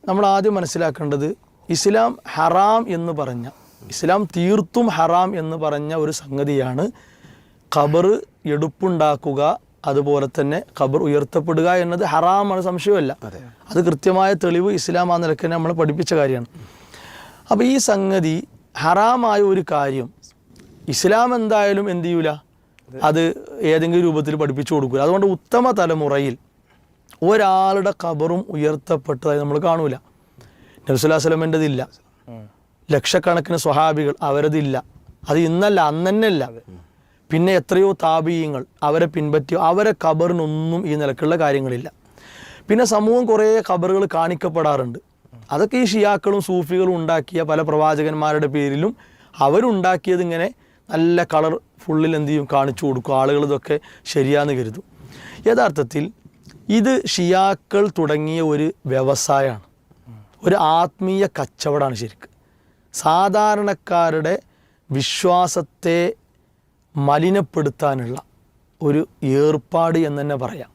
നമ്മൾ ആദ്യം മനസ്സിലാക്കേണ്ടത് ഇസ്ലാം ഹറാം എന്ന് പറഞ്ഞ, ഇസ്ലാം തീർത്തും ഹറാം എന്ന് പറഞ്ഞ ഒരു സംഗതിയാണ് ഖബർ എടുപ്പുണ്ടാക്കുക, അതുപോലെ തന്നെ ഖബർ ഉയർത്തപ്പെടുക എന്നത് ഹറാമാണ്, സംശയമല്ല. അത് കൃത്യമായ തെളിവ് ഇസ്ലാം ആ നിലക്ക് നമ്മൾ പഠിപ്പിച്ച കാര്യമാണ്. അപ്പോൾ ഈ സംഗതി ഹറാമായ ഒരു കാര്യം ഇസ്ലാം എന്തായാലും എന്ത് ചെയ്യൂല, അത് ഏതെങ്കിലും രൂപത്തിൽ പഠിപ്പിച്ചു കൊടുക്കില്ല. അതുകൊണ്ട് ഉത്തമ തലമുറയിൽ ഒരാളുടെ ഖബറും ഉയർത്തപ്പെട്ടതായി നമ്മൾ കാണൂല. നബി സല്ലല്ലാഹു അലൈഹി വസല്ലമൻ്റെതില്ല, ലക്ഷക്കണക്കിന് സ്വഹാബികൾ അവരതില്ല, അത് ഇന്നല്ല അന്നല്ല. പിന്നെ എത്രയോ താബീയങ്ങൾ അവരെ പിൻപറ്റിയോ, അവരെ ഖബറിനൊന്നും ഈ നിലക്കുള്ള കാര്യങ്ങളില്ല. പിന്നെ സമൂഹം കുറേ ഖബറുകൾ കാണിക്കപ്പെടാറുണ്ട്. അതൊക്കെ ഈ ഷിയാക്കളും സൂഫികളും ഉണ്ടാക്കിയ പല പ്രവാചകന്മാരുടെ പേരിലും അവരുണ്ടാക്കിയത് ഇങ്ങനെ നല്ല കളർ ഫുള്ളിൽ എന്ത് ചെയ്യും, കാണിച്ചു കൊടുക്കും. ആളുകൾ ഇതൊക്കെ ശരിയാന്ന് കരുതും. യഥാർത്ഥത്തിൽ ഇത് ഷിയാക്കൾ തുടങ്ങിയ ഒരു വ്യവസായമാണ്, ഒരു ആത്മീയ കച്ചവടമാണ് ശരിക്ക്. സാധാരണക്കാരുടെ വിശ്വാസത്തെ മലിനപ്പെടുത്താനുള്ള ഒരു ഏർപ്പാട് എന്ന് തന്നെ പറയാം.